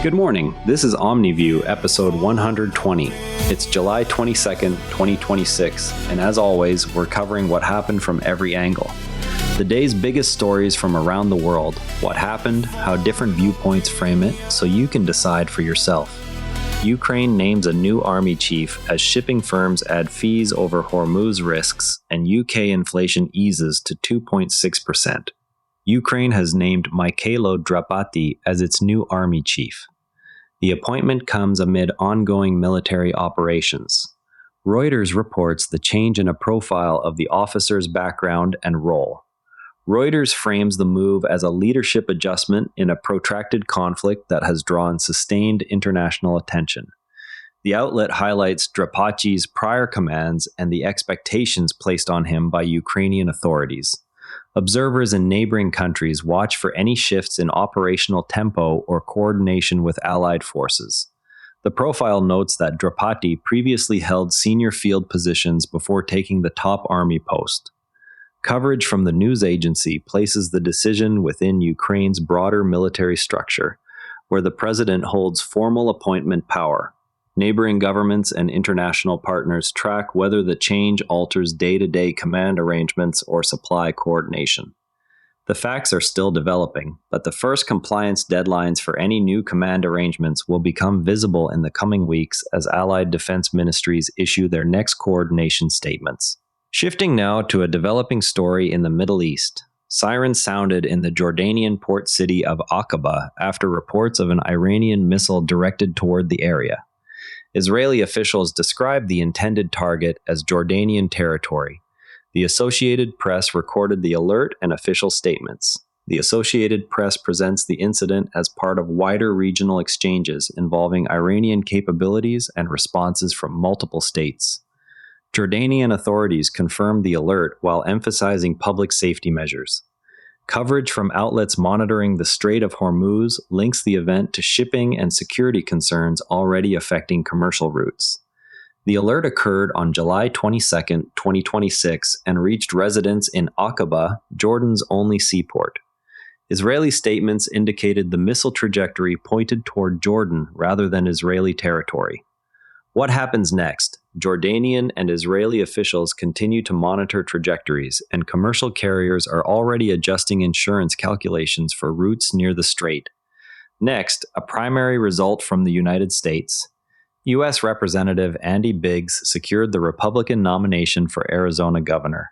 Good morning. This is Omni episode 120. It's July 22nd, 2026, and as always, we're covering what happened from every angle. The day's biggest stories from around the world, what happened, how different viewpoints frame it, so you can decide for yourself. Ukraine names a new army chief as shipping firms add fees over Hormuz risks, and UK inflation eases to 2.6%. Ukraine has named Mykhailo Drapatyi as its new army chief. The appointment comes amid ongoing military operations. Reuters reports the change in a profile of the officer's background and role. Reuters frames the move as a leadership adjustment in a protracted conflict that has drawn sustained international attention. The outlet highlights Drapatyi's prior commands and the expectations placed on him by Ukrainian authorities. Observers in neighboring countries watch for any shifts in operational tempo or coordination with allied forces. The profile notes that Drapatyi previously held senior field positions before taking the top army post. Coverage from the news agency places the decision within Ukraine's broader military structure, where the president holds formal appointment power. Neighboring governments and international partners track whether the change alters day-to-day command arrangements or supply coordination. The facts are still developing, but the first compliance deadlines for any new command arrangements will become visible in the coming weeks as allied defense ministries issue their next coordination statements. Shifting now to a developing story in the Middle East. Sirens sounded in the Jordanian port city of Aqaba after reports of an Iranian missile directed toward the area. Israeli officials described the intended target as Jordanian territory. The Associated Press recorded the alert and official statements. The Associated Press presents the incident as part of wider regional exchanges involving Iranian capabilities and responses from multiple states. Jordanian authorities confirmed the alert while emphasizing public safety measures. Coverage from outlets monitoring the Strait of Hormuz links the event to shipping and security concerns already affecting commercial routes. The alert occurred on July 22, 2026, and reached residents in Aqaba, Jordan's only seaport. Israeli statements indicated the missile trajectory pointed toward Jordan rather than Israeli territory. What happens next? Jordanian and Israeli officials continue to monitor trajectories, and commercial carriers are already adjusting insurance calculations for routes near the strait. Next, a primary result from the United States. U.S. Representative Andy Biggs secured the Republican nomination for Arizona governor.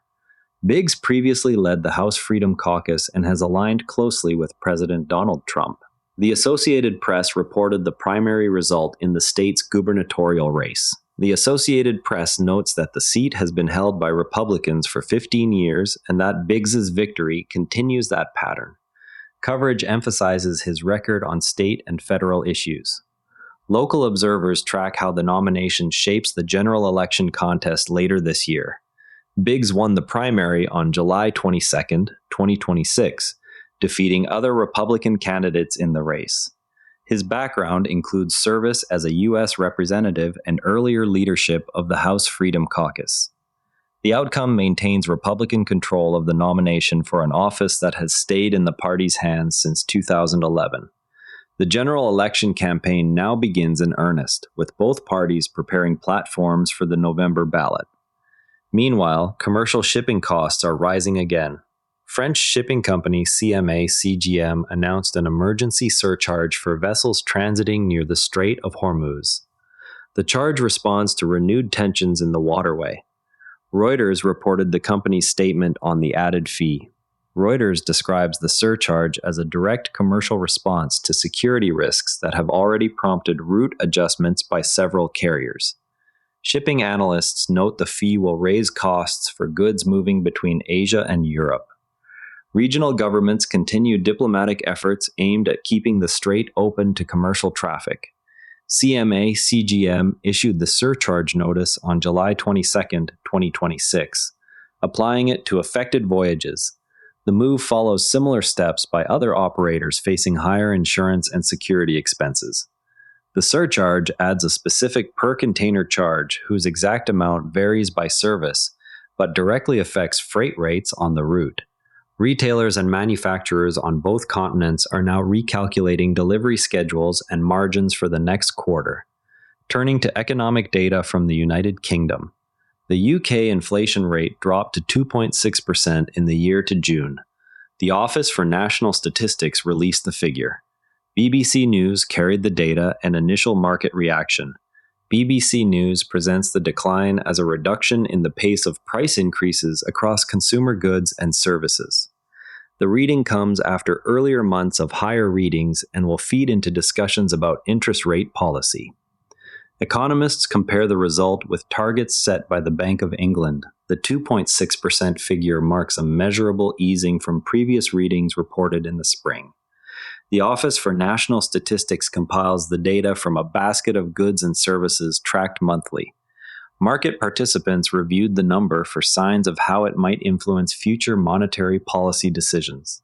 Biggs previously led the House Freedom Caucus and has aligned closely with President Donald Trump. The Associated Press reported the primary result in the state's gubernatorial race. The Associated Press notes that the seat has been held by Republicans for 15 years and that Biggs's victory continues that pattern. Coverage emphasizes his record on state and federal issues. Local observers track how the nomination shapes the general election contest later this year. Biggs won the primary on July 22, 2026, defeating other Republican candidates in the race. His background includes service as a U.S. representative and earlier leadership of the House Freedom Caucus. The outcome maintains Republican control of the nomination for an office that has stayed in the party's hands since 2011. The general election campaign now begins in earnest, with both parties preparing platforms for the November ballot. Meanwhile, commercial shipping costs are rising again. French shipping company CMA-CGM announced an emergency surcharge for vessels transiting near the Strait of Hormuz. The charge responds to renewed tensions in the waterway. Reuters reported the company's statement on the added fee. Reuters describes the surcharge as a direct commercial response to security risks that have already prompted route adjustments by several carriers. Shipping analysts note the fee will raise costs for goods moving between Asia and Europe. Regional governments continue diplomatic efforts aimed at keeping the strait open to commercial traffic. CMA-CGM issued the surcharge notice on July 22, 2026, applying it to affected voyages. The move follows similar steps by other operators facing higher insurance and security expenses. The surcharge adds a specific per-container charge whose exact amount varies by service, but directly affects freight rates on the route. Retailers and manufacturers on both continents are now recalculating delivery schedules and margins for the next quarter. Turning to economic data from the United Kingdom. The UK inflation rate dropped to 2.6% in the year to June. The Office for National Statistics released the figure. BBC News carried the data and initial market reaction. BBC News presents the decline as a reduction in the pace of price increases across consumer goods and services. The reading comes after earlier months of higher readings and will feed into discussions about interest rate policy. Economists compare the result with targets set by the Bank of England. The 2.6% figure marks a measurable easing from previous readings reported in the spring. The Office for National Statistics compiles the data from a basket of goods and services tracked monthly. Market participants reviewed the number for signs of how it might influence future monetary policy decisions.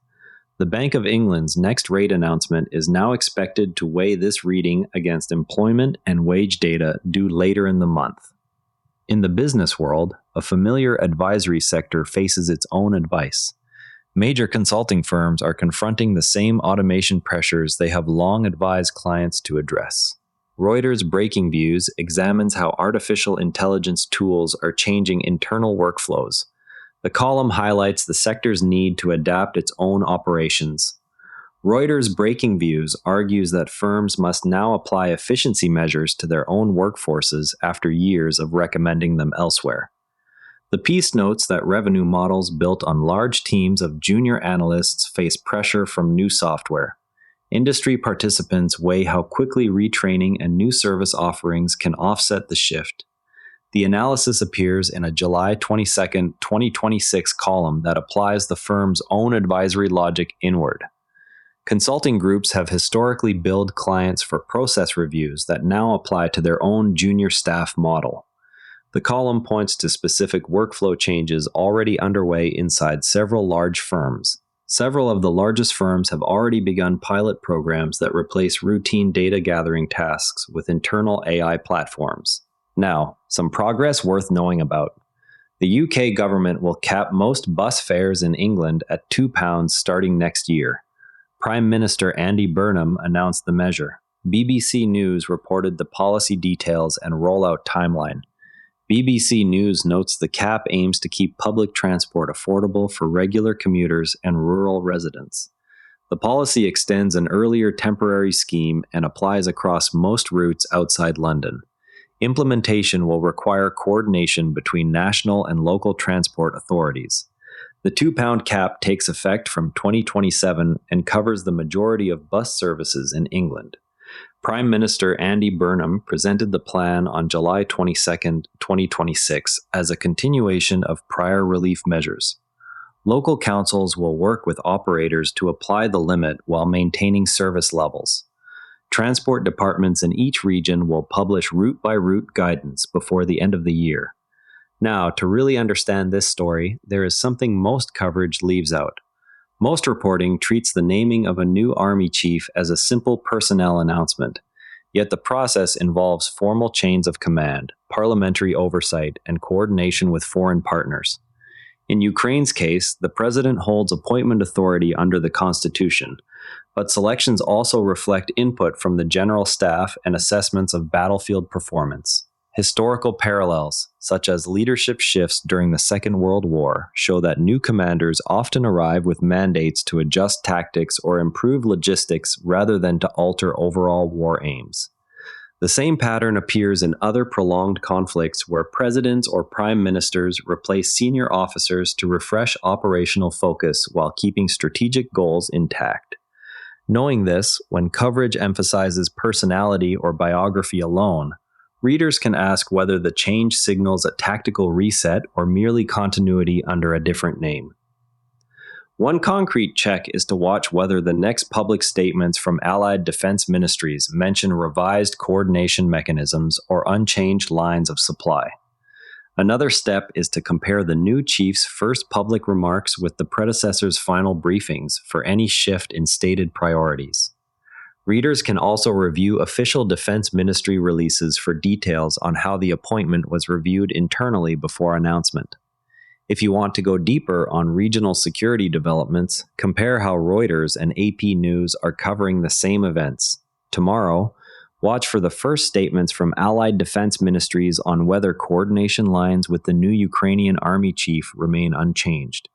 The Bank of England's next rate announcement is now expected to weigh this reading against employment and wage data due later in the month. In the business world, a familiar advisory sector faces its own advice. Major consulting firms are confronting the same automation pressures they have long advised clients to address. Reuters Breaking Views examines how artificial intelligence tools are changing internal workflows. The column highlights the sector's need to adapt its own operations. Reuters Breaking Views argues that firms must now apply efficiency measures to their own workforces after years of recommending them elsewhere. The piece notes that revenue models built on large teams of junior analysts face pressure from new software. Industry participants weigh how quickly retraining and new service offerings can offset the shift. The analysis appears in a July 22, 2026 column that applies the firm's own advisory logic inward. Consulting groups have historically billed clients for process reviews that now apply to their own junior staff model. The column points to specific workflow changes already underway inside several large firms. Several of the largest firms have already begun pilot programs that replace routine data gathering tasks with internal AI platforms. Now, some progress worth knowing about. The UK government will cap most bus fares in England at £2 starting next year. Prime Minister Andy Burnham announced the measure. BBC News reported the policy details and rollout timeline. BBC News notes the cap aims to keep public transport affordable for regular commuters and rural residents. The policy extends an earlier temporary scheme and applies across most routes outside London. Implementation will require coordination between national and local transport authorities. The £2 cap takes effect from 2027 and covers the majority of bus services in England. Prime Minister Andy Burnham presented the plan on July 22, 2026, as a continuation of prior relief measures. Local councils will work with operators to apply the limit while maintaining service levels. Transport departments in each region will publish route-by-route guidance before the end of the year. Now, to really understand this story, there is something most coverage leaves out. Most reporting treats the naming of a new army chief as a simple personnel announcement, yet the process involves formal chains of command, parliamentary oversight, and coordination with foreign partners. In Ukraine's case, the president holds appointment authority under the constitution, but selections also reflect input from the general staff and assessments of battlefield performance. Historical parallels, such as leadership shifts during the Second World War, show that new commanders often arrive with mandates to adjust tactics or improve logistics rather than to alter overall war aims. The same pattern appears in other prolonged conflicts where presidents or prime ministers replace senior officers to refresh operational focus while keeping strategic goals intact. Knowing this, when coverage emphasizes personality or biography alone, readers can ask whether the change signals a tactical reset or merely continuity under a different name. One concrete check is to watch whether the next public statements from Allied defense ministries mention revised coordination mechanisms or unchanged lines of supply. Another step is to compare the new chief's first public remarks with the predecessor's final briefings for any shift in stated priorities. Readers can also review official defense ministry releases for details on how the appointment was reviewed internally before announcement. If you want to go deeper on regional security developments, compare how Reuters and AP News are covering the same events. Tomorrow, watch for the first statements from Allied defense ministries on whether coordination lines with the new Ukrainian army chief remain unchanged.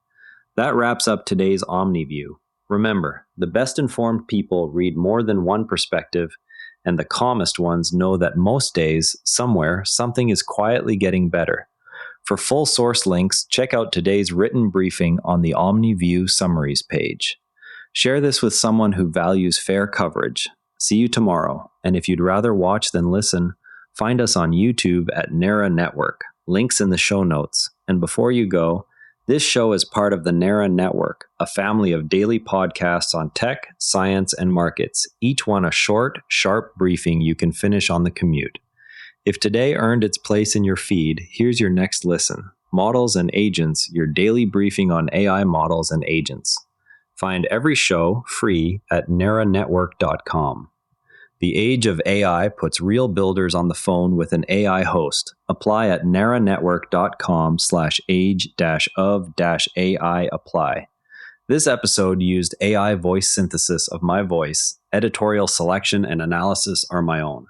That wraps up today's Omni View. Remember, the best informed people read more than one perspective, and the calmest ones know that most days, somewhere, something is quietly getting better. For full source links, check out today's written briefing on the Omni View summaries page. Share this with someone who values fair coverage. See you tomorrow, and if you'd rather watch than listen, find us on YouTube at NARA Network. Links in the show notes. And before you go, this show is part of the NARA Network, a family of daily podcasts on tech, science, and markets, each one a short, sharp briefing you can finish on the commute. If today earned its place in your feed, here's your next listen. Models and Agents, your daily briefing on AI models and agents. Find every show free at naranetwork.com. The age of AI puts real builders on the phone with an AI host. Apply at naranetwork.com/age-of-AI apply. This episode used AI voice synthesis of my voice. Editorial selection and analysis are my own.